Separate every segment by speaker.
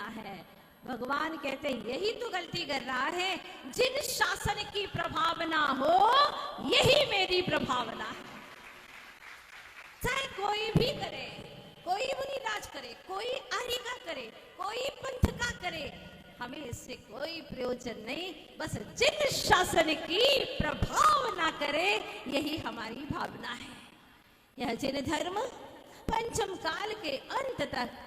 Speaker 1: है। भगवान कहते हैं यही तो गलती कर रहा है, जिन शासन की प्रभावना हो यही मेरी प्रभावना है। चाहे कोई भी करे, कोई मुनिराज करे, कोई आर्य का करे, कोई पंथ का करे, हमें इससे कोई प्रयोजन नहीं। बस जिन शासन की प्रभावना करे यही हमारी भावना है। यह जिन धर्म पंचम काल के अंत तक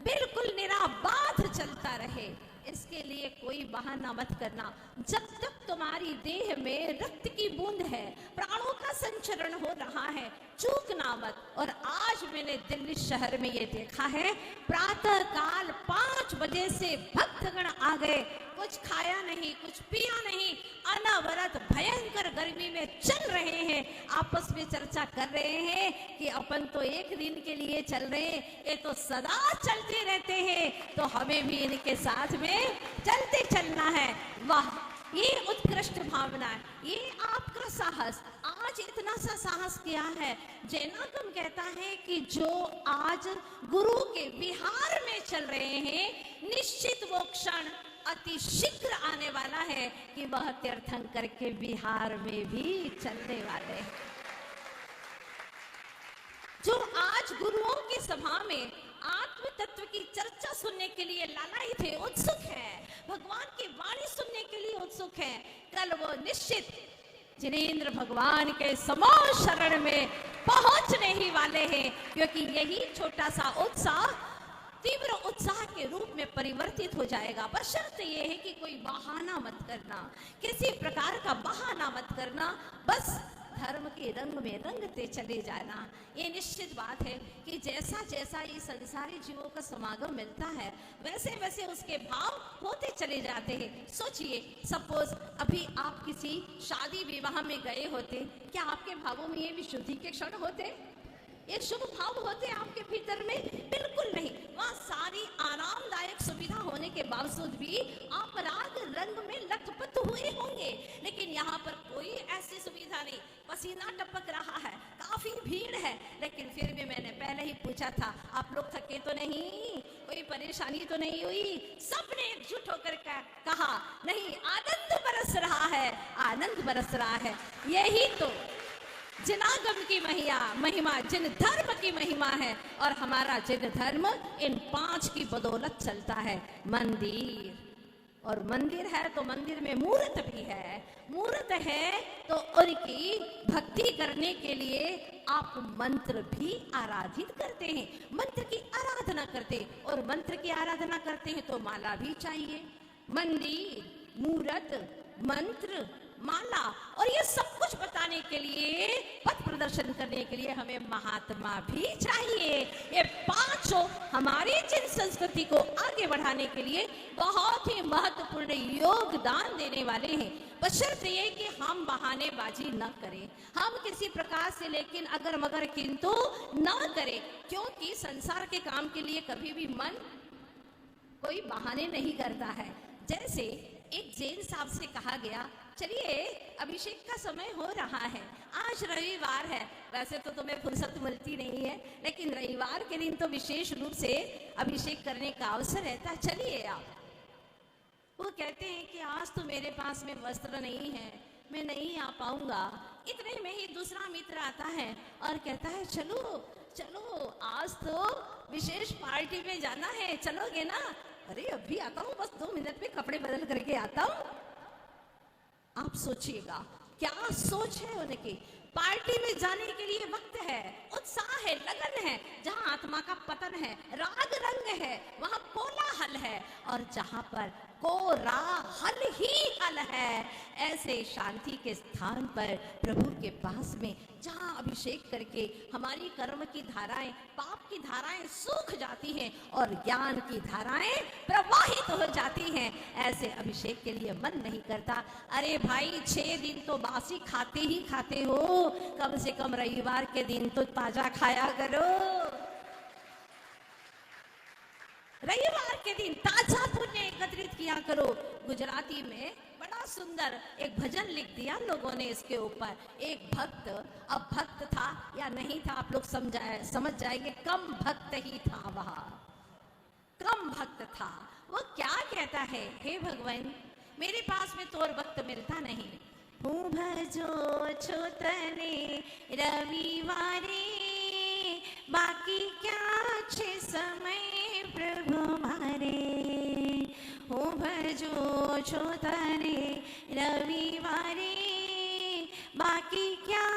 Speaker 1: बिल्कुल निराबाध चलता रहे, इसके लिए कोई बहाना मत करना। जब तक तुम्हारी देह में रक्त की बूंद है, प्राणों का संचरण हो रहा है, चूकना मत। और आज मैंने दिल्ली शहर में ये देखा है, प्रातः काल 5 बजे से भक्तगण आ गए, कुछ खाया नहीं, कुछ पिया नहीं, अनवरत भयंकर गर्मी में चल रहे हैं, आपस में चर्चा कर रहे हैं कि अपन तो एक दिन के लिए चल रहे हैं, ये तो सदा चलते रहते हैं, तो हमें भी इनके साथ में चलते चलना है। वाह, ये उत्कृष्ट भावना है, ये आपका साहस। आज इतना सा साहस किया है। जैनागम कहता है कि जो आज गुरु के विहार में चल रहे हैं, निश्चित वो क्षण अति शीघ्र आने वाला है कि वह तीर्थंकर के विहार में भी चलने वाले हैं। जो आज गुरुओं की सभा में आत्म तत्व की चर्चा सुनने के लिए लालायित थे, उत्सुक है, भगवान की वाणी सुनने के लिए उत्सुक है, कल वो निश्चित जिनेंद्र भगवान के समोर शरण में पहुंचने ही वाले हैं, क्योंकि यही छोटा सा उत्साह तीव्र उत्साह के रूप में परिवर्तित हो जाएगा। बशर्ते ये है कि कोई बहाना मत करना, किसी प्रकार का बहाना मत करना, बस धर्म के रंग में रंगते चले जाना। ये निश्चित बात है कि जैसा जैसा ये संसारी जीवों का समागम मिलता है, वैसे वैसे उसके भाव होते चले जाते हैं। सोचिए, सपोज अभी आप किसी शादी विवाह में गए होते, क्या आपके भावों में ये विशुद्धि के क्षण होते? एक शुभ भाव होते आपके भीतर में? बिल्कुल नहीं। वहाँ सारी आरामदायक सुविधा होने के बावजूद भी आप राग रंग में लथपथ हुए होंगे, लेकिन यहाँ पर कोई ऐसी सुविधा नहीं, पसीना टपक रहा है, काफी भीड़ है, लेकिन फिर भी मैंने पहले ही पूछा था, आप लोग थके तो नहीं, कोई परेशानी तो नहीं हुई? सबने एकजुट होकर कहा नहीं, आनंद बरस रहा है, आनंद बरस रहा है। यही तो जिनागम की महिमा, जिन धर्म की महिमा है। और हमारा जिन धर्म इन 5 की बदौलत चलता है। मंदिर, और मंदिर है तो मंदिर में मूर्त भी है, मूर्त है तो उनकी भक्ति करने के लिए आप मंत्र भी आराधित करते हैं, मंत्र की आराधना करते, और मंत्र की आराधना करते हैं तो माला भी चाहिए। मंदिर, मूर्त, मंत्र, माला, और ये सब कुछ बताने के लिए, पथ प्रदर्शन करने के लिए हमें महात्मा भी चाहिए। ये 5 हमारी जिन संस्कृति को आगे बढ़ाने के लिए बहुत ही महत्वपूर्ण योगदान देने वाले हैं। बशर्ते ये कि हम बहानेबाजी न करें, हम किसी प्रकार से लेकिन अगर मगर किंतु न करें, क्योंकि संसार के काम के लिए कभी भी मन कोई बहाने नहीं करता है। जैसे एक जैन साहब से कहा गया, चलिए अभिषेक का समय हो रहा है, आज रविवार है, वैसे तो तुम्हें फुर्सत मिलती नहीं है, लेकिन रविवार के दिन तो विशेष रूप से अभिषेक करने का अवसर रहता है, चलिए आप। वो कहते हैं कि आज तो मेरे पास में वस्त्र नहीं है, मैं नहीं आ पाऊंगा। इतने में ही दूसरा मित्र आता है और कहता है, चलो चलो आज तो विशेष पार्टी में जाना है, चलोगे ना? अरे अभी आता हूँ, बस 2 मिनट में कपड़े बदल करके आता हूँ। आप सोचिएगा क्या सोच है उनकी। पार्टी में जाने के लिए वक्त है, उत्साह है, लगन है। जहाँ आत्मा का पतन है, राग रंग है, वहाँ कोलाहल है, और जहाँ पर कोलाहल ही हल है, ऐसे शांति के स्थान पर प्रभु के पास में जहाँ अभिषेक करके हमारी कर्म की धाराएं, पाप की धाराएं सूख जाती हैं और ज्ञान की धाराएं प्रवाहित हो जाती हैं, ऐसे अभिषेक के लिए मन नहीं करता। अरे भाई 6 दिन तो बासी खाते ही खाते हो, कम से कम रविवार के दिन तो ताजा खाया करो। रविवार के दिन ताजा पुण्य एकत्रित किया करो। गुजराती में बड़ा सुंदर एक भजन लिख दिया लोगों ने इसके ऊपर। एक भक्त, अब भक्त था या नहीं था आप लोग समझ जाएंगे, कम भक्त ही था वह, कम भक्त था। वो क्या कहता है, हे भगवान मेरे पास में तो और वक्त मिलता नहीं, हूँ भजो छो तने रविवारे, बाकी क्या छे समय प्रभु मारे, हूँ भजो छो तने रविवारे, बाकी क्या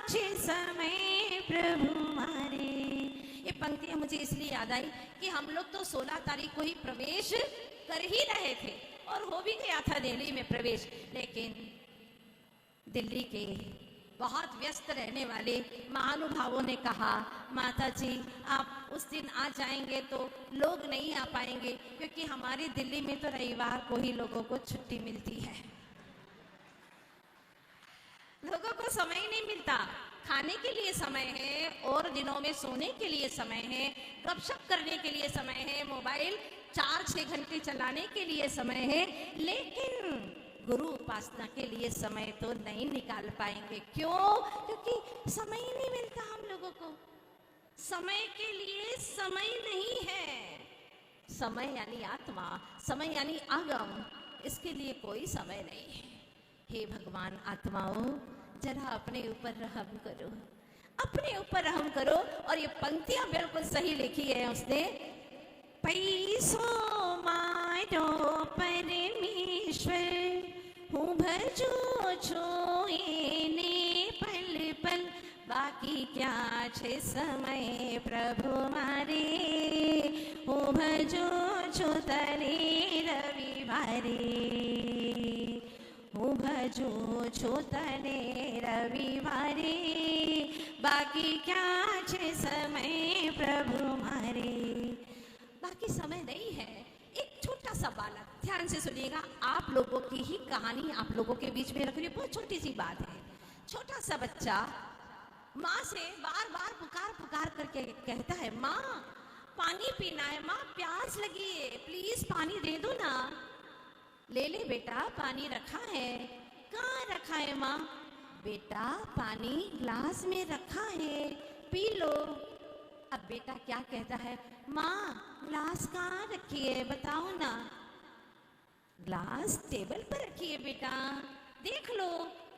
Speaker 1: छे समय प्रभु मारे। ये पंक्तियां मुझे इसलिए याद आई कि हम लोग तो 16 तारीख को ही प्रवेश कर ही रहे थे और हो भी गया था दिल्ली में प्रवेश, लेकिन दिल्ली के बहुत व्यस्त रहने वाले महानुभावों ने कहा, माता जी आप उस दिन आ जाएंगे तो लोग नहीं आ पाएंगे, क्योंकि हमारी दिल्ली में तो रविवार को ही लोगों को छुट्टी मिलती है। लोगों को समय ही नहीं मिलता, खाने के लिए समय है और दिनों में सोने के लिए समय है, गपशप करने के लिए समय है, मोबाइल 4-6 घंटे चलाने के लिए समय है, लेकिन गुरु उपासना के लिए समय तो नहीं निकाल पाएंगे। क्यों? क्योंकि समय ही नहीं मिलता हम लोगों को। समय के लिए समय नहीं है। समय यानी आत्मा, समय यानी आगम, इसके लिए कोई समय नहीं है। हे भगवान आत्माओं, जरा अपने ऊपर रहम करो, अपने ऊपर रहम करो। और ये पंक्तियां बिल्कुल सही लिखी है उसने, पैसो मारो परमेश्वर, हूँ भजो छो एने पल पल, बाकी क्या छे समय प्रभु मारे, हूँ भजो छो तने रविवारे, हूँ भजो छो तने रविवारे, बाकी क्या छे समय प्रभु मारे। बाकी समय नहीं है। एक छोटा सा बालक, ध्यान से सुनिएगा, आप लोगों की ही कहानी आप लोगों के बीच में रख रही हूँ। बहुत छोटी सी बात है। छोटा सा बच्चा माँ से बार बार पुकार पुकार करके कहता है, माँ पानी पीना है, माँ प्यास लगी है, प्लीज पानी दे दो ना। ले ले बेटा, पानी रखा है। कहाँ रखा है माँ? बेटा पानी ग्लास में रखा है, पी लो। अब बेटा क्या कहता है, माँ ग्लास कहाँ रखी है बताओ ना। ग्लास टेबल पर रखी है बेटा, देख लो,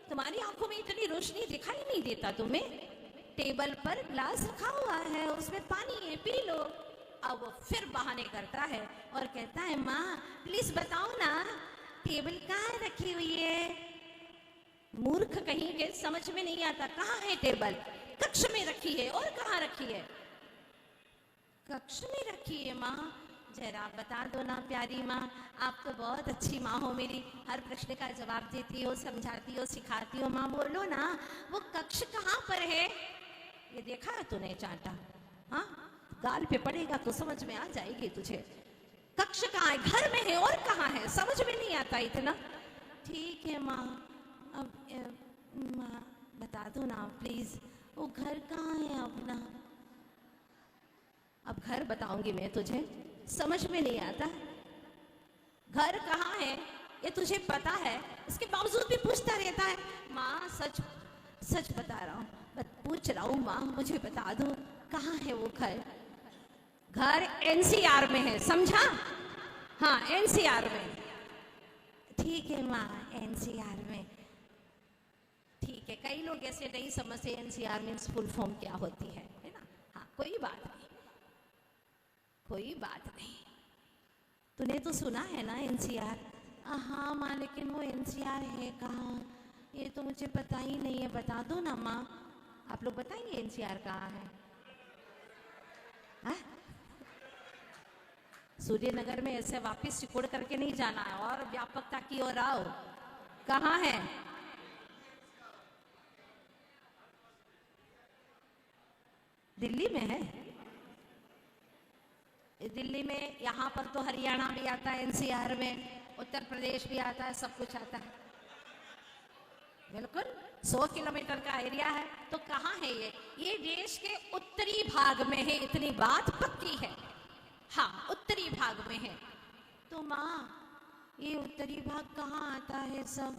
Speaker 1: तुम्हारी आंखों में इतनी रोशनी दिखाई नहीं देता तुम्हें? टेबल पर ग्लास रखा हुआ है, उसमें पानी है, पी लो। अब वो फिर बहाने करता है और कहता है, माँ प्लीज बताओ ना, टेबल कहाँ रखी हुई है? मूर्ख कहीं के, समझ में नहीं आता। कहाँ है टेबल? कक्ष में रखी है। और कहाँ रखी है? कक्ष में रखी है माँ। जरा बता दो ना प्यारी माँ, आप तो बहुत अच्छी माँ हो मेरी, हर प्रश्न का जवाब देती हो, समझाती हो, सिखाती हो। माँ बोलो ना, वो कक्ष कहाँ पर है? ये देखा है तूने चांटा? हाँ, गाल पे पड़ेगा तो समझ में आ जाएगी तुझे। कक्ष कहाँ है? घर में है। और कहाँ है? समझ में नहीं आता इतना। ठीक है माँ, अब माँ बता दो ना प्लीज, वो घर कहाँ है अपना? अब घर बताऊंगी मैं तुझे, समझ में नहीं आता। घर कहाँ है ये तुझे पता है, इसके बावजूद भी पूछता रहता है। माँ सच सच बता रहा हूँ, पूछ रहा हूँ माँ, मुझे बता दो कहाँ है वो घर। घर एनसीआर में है, समझा? हाँ एनसीआर में। ठीक है माँ, एनसीआर में। ठीक है, कई लोग ऐसे नहीं समझते एनसीआर मीन्स फुल फॉर्म क्या होती है ना? हाँ कोई बात नहीं, कोई बात नहीं। तूने तो सुना है ना एनसीआर? हाँ माँ, लेकिन वो एनसीआर है कहाँ, ये तो मुझे पता ही नहीं है, बता दो ना माँ। आप लोग बताएंगे एनसीआर कहाँ है? हाँ? सूर्यनगर में ऐसे वापस सिकुड़ करके नहीं जाना है, और व्यापकता की ओर आओ। कहाँ है? दिल्ली में है। दिल्ली में, यहाँ पर तो हरियाणा भी आता है एनसीआर में, उत्तर प्रदेश भी आता है, सब कुछ आता है। बिल्कुल 100 किलोमीटर का एरिया है। तो कहाँ है ये देश के उत्तरी भाग में है, इतनी बात पक्की है। हाँ उत्तरी भाग में है। तो माँ ये उत्तरी भाग कहाँ आता है? सब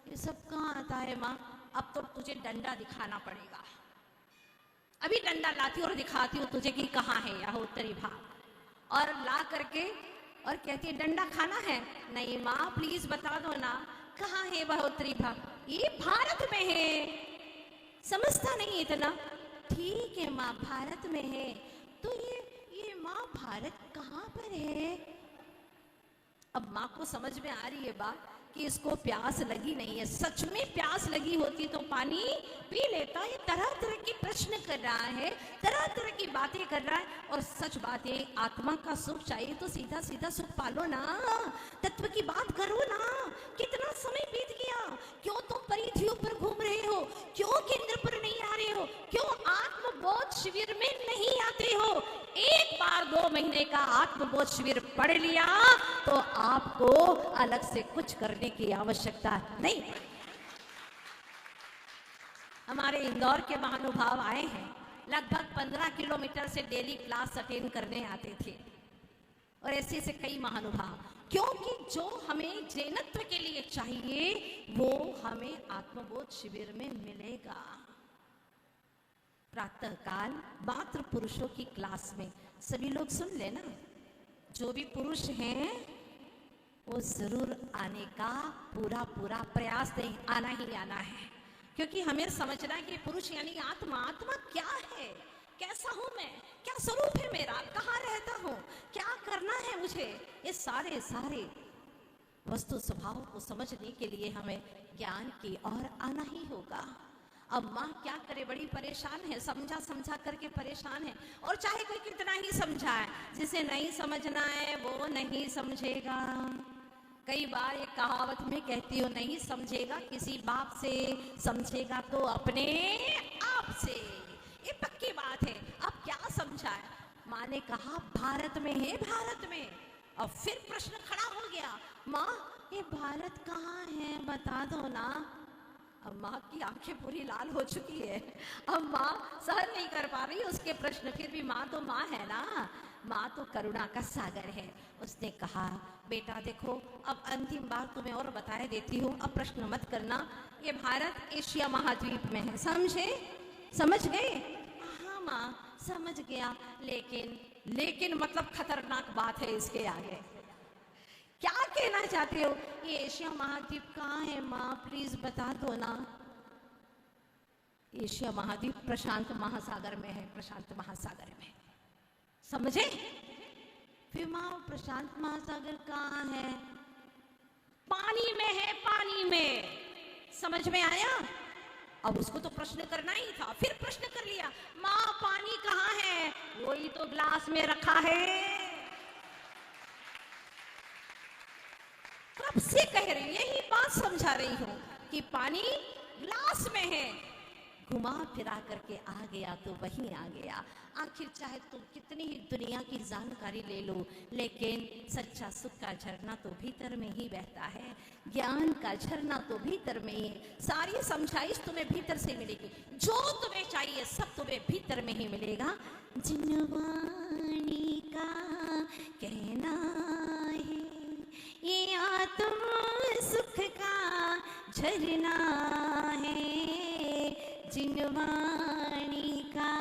Speaker 1: ये सब कहाँ आता है माँ? अब तो तुझे डंडा दिखाना पड़ेगा। अभी डंडा लाती हूँ और दिखाती हूँ तुझे कि कहाँ है यह उत्तरी भाग। और ला करके और कहती है डंडा खाना है। नहीं माँ प्लीज बता दो ना कहाँ है बढ़ोतरी भाव, ये भारत में है, समझता नहीं इतना। ठीक है माँ भारत में है, तो ये माँ भारत कहाँ पर है? अब माँ को समझ में आ रही है बात कि इसको प्यास लगी नहीं है। सच में प्यास लगी होती तो पानी पी लेता। ये तरह तरह के प्रश्न कर रहा है, तरह तरह की बातें कर रहा है। और सच बात है, आत्मा का सुख चाहिए तो सीधा सीधा सुख पालो ना, तत्व की बात करो ना। कितना समय बीत गया, क्यों तुम परिधियों पर घूम रहे हो, क्यों केंद्र पर नहीं आ रहे हो, क्यों आत्मबोध शिविर में नहीं आते हो? एक बार 2 महीने का आत्मबोध शिविर पढ़ लिया तो आपको अलग से कुछ करने की आवश्यकता नहीं। हमारे इंदौर के महानुभाव आए हैं, लगभग 15 किलोमीटर से डेली क्लास अटेंड करने आते थे। और ऐसे से कई महानुभाव, क्योंकि जो हमें जैनत्व के लिए चाहिए वो हमें आत्मबोध शिविर में मिलेगा। प्रातः काल मात्र पुरुषों की क्लास में सभी लोग सुन लेना, जो भी पुरुष हैं वो जरूर आने का पूरा प्रयास दें, आना ही आना है। क्योंकि हमें समझना है कि पुरुष यानी आत्मा, आत्मा क्या है, कैसा हूं मैं, क्या स्वरूप है मेरा, कहाँ रहता हूँ, क्या करना है मुझे, ये सारे वस्तु स्वभाव को समझने के लिए हमें ज्ञान की ओर आना ही होगा। अब माँ क्या करे, बड़ी परेशान है, समझा करके परेशान है। और चाहे कोई कितना ही समझाए, जिसे नहीं समझना है वो नहीं समझेगा। कई बार एक कहावत में कहती हूँ, नहीं समझेगा किसी बाप से, समझेगा तो अपने आप से। ये पक्की बात है। अब क्या समझाए? माँ ने कहा भारत में है, भारत में। अब फिर प्रश्न खड़ा हो गया, माँ ये भारत कहाँ है बता दो ना। अब माँ की आंखें पूरी लाल हो चुकी है, अब माँ सहन नहीं कर पा रही उसके प्रश्न। फिर भी माँ तो माँ है ना, माँ तो करुणा का सागर है। उसने कहा बेटा देखो, अब अंतिम बार तुम्हें और बताए देती हूँ, अब प्रश्न मत करना। ये भारत एशिया महाद्वीप में है, समझे? समझ गए? हाँ माँ समझ गया, लेकिन मतलब खतरनाक बात है इसके आगे। क्या कहना चाहते हो? ये एशिया महाद्वीप कहाँ है माँ, प्लीज बता दो ना। एशिया महाद्वीप प्रशांत महासागर में है, प्रशांत महासागर में। समझे? फिर माँ प्रशांत महासागर कहाँ है? पानी में है, पानी में। समझ में आया? अब उसको तो प्रश्न करना ही था, फिर प्रश्न कर लिया, माँ पानी कहाँ है? वही तो ग्लास में रखा है। कब से कह रही हूं, यही बात समझा रही हूं कि पानी ग्लास में है। घुमा फिरा करके आ गया तो वहीं आ गया। आखिर चाहे तुम कितनी ही दुनिया की जानकारी ले लो, लेकिन सच्चा सुख का झरना तो भीतर में ही बहता है, ज्ञान का झरना तो भीतर में ही है। सारी समझाइश तुम्हें भीतर से मिलेगी, जो तुम्हें चाहिए सब तुम्हें भीतर में ही मिलेगा। जिनवाणी का कहना है ये आत्म सुख का झरना है, जिनवाणी का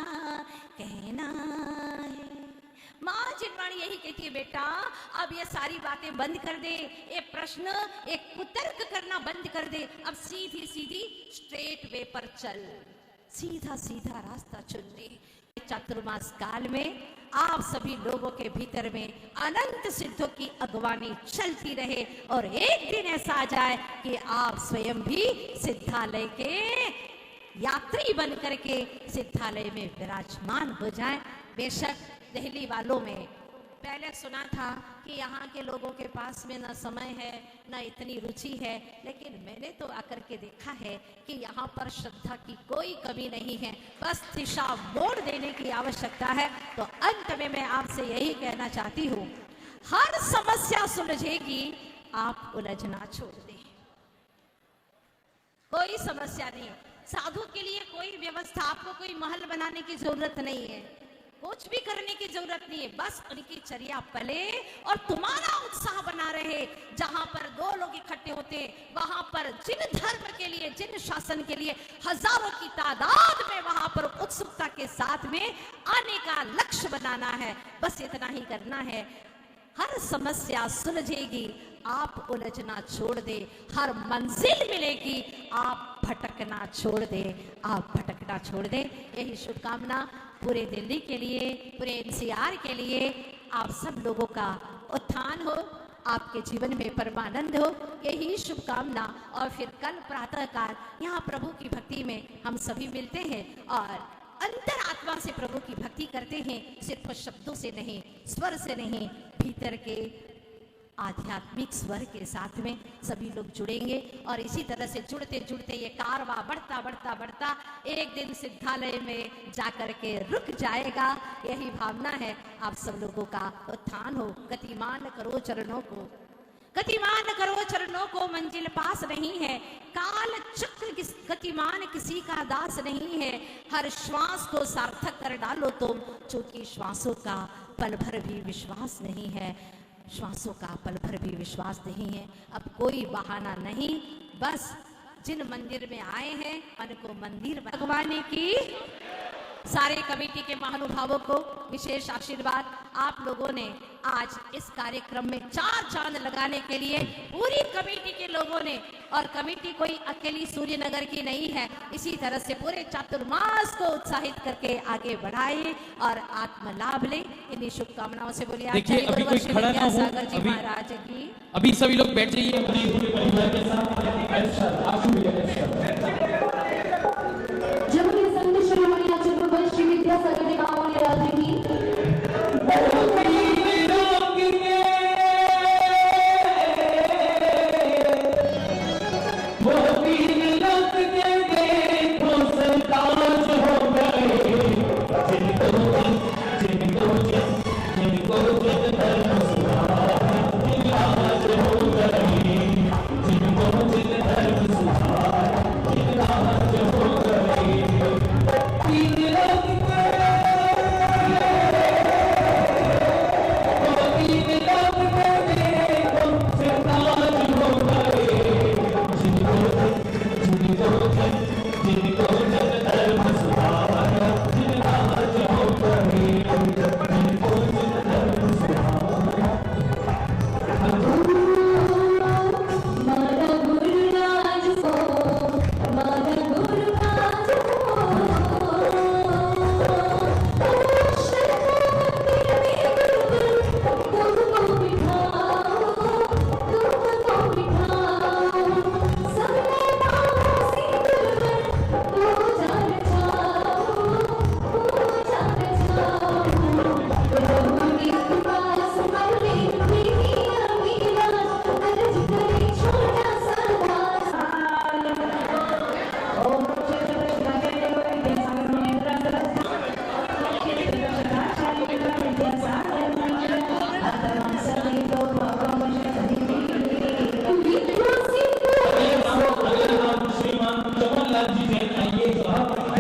Speaker 1: कहना है। माँ जिनवाणी यही कहती है बेटा अब ये सारी बातें बंद कर दे, ये प्रश्न एक कुतर्क करना बंद कर दे, अब सीधी सीधी स्ट्रेट वे पर चल, सीधा सीधा रास्ता चुन ले। चातुर्मास काल में आप सभी लोगों के भीतर में अनंत सिद्धों की अगवानी चलती रहे और एक दिन ऐसा आ जाए कि आप स्वयं भी सिद्धालय के यात्री बन करके सिद्धालय में विराजमान हो जाएं। बेशक दिल्ली वालों में पहले सुना था कि यहाँ के लोगों के पास में न समय है न इतनी रुचि है, लेकिन मैंने तो आकर के देखा है कि यहाँ पर श्रद्धा की कोई कमी नहीं है, बस दिशा मोड़ देने की आवश्यकता है। तो अंत में मैं आपसे यही कहना चाहती हूँ, हर समस्या सुलझेगी, आप उलझना छोड़ दें। कोई समस्या नहीं, साधु के लिए कोई व्यवस्था, आपको कोई महल बनाने की जरूरत नहीं है। कुछ भी करने की जरूरत नहीं है, बस उनकी चर्या पले और तुम्हारा उत्साह बना रहे। जहां पर दो लोग इकट्ठे होते वहां पर जिन धर्म के लिए, जिन शासन के लिए हजारों की तादाद में वहां पर उत्सुकता के साथ में आने का लक्ष्य बनाना है। बस इतना ही करना है। हर समस्या सुलझेगी, आप उलझना छोड़ दे। हर मंजिल मिलेगी, आप भटकना छोड़ दे, आप भटकना छोड़ दे। यही शुभकामना पूरे दिल्ली के लिए, पूरे एनसीआर के लिए। आप सब लोगों का उत्थान हो, आपके जीवन में परमानंद हो, यही शुभकामना। और फिर कल प्रातःकाल यहाँ प्रभु की भक्ति में हम सभी मिलते हैं और अंतरात्मा से प्रभु की भक्ति करते हैं, सिर्फ शब्दों से नहीं, स्वर से नहीं, भीतर के आध्यात्मिक स्वर के साथ में सभी लोग जुड़ेंगे। और इसी तरह से जुड़ते जुड़ते ये कारवां बढ़ता बढ़ता बढ़ता एक दिन सिद्धालय में जाकर के रुक जाएगा। यही भावना है। आप सब लोगों का उत्थान हो। गतिमान करो चरणों को, गतिमान करो चरणों को, मंजिल पास नहीं है। काल चक्र गतिमान किसी का दास नहीं है। हर श्वास को सार्थक कर डालो तुम, चूंकि श्वासों का पल भर भी विश्वास नहीं है। श्वासों का पल भर भी विश्वास नहीं है। अब कोई बहाना नहीं, बस जिन मंदिर में आए हैं उनको मंदिर भगवान की। सारे कमेटी के महानुभावों को विशेष आशीर्वाद। आप लोगों ने आज इस कार्यक्रम में 4 चांद लगाने के लिए पूरी कमेटी के लोगों ने, और कमेटी कोई अकेली सूर्यनगर की नहीं है, इसी तरह से पूरे चातुर्मास को उत्साहित करके आगे बढ़ाए और आत्म लाभ ले। इन्हीं शुभकामनाओं से बोलिए।
Speaker 2: देखिए अभी कोई खड़ा ना हो,
Speaker 1: जी महाराज की
Speaker 2: अभी सभी लोग बैठ जाइए अपने परिवार के साथ।
Speaker 3: श्री विद्यासागर जी महाराज की
Speaker 2: श्रीमान चमन लाल जी जैन आइए।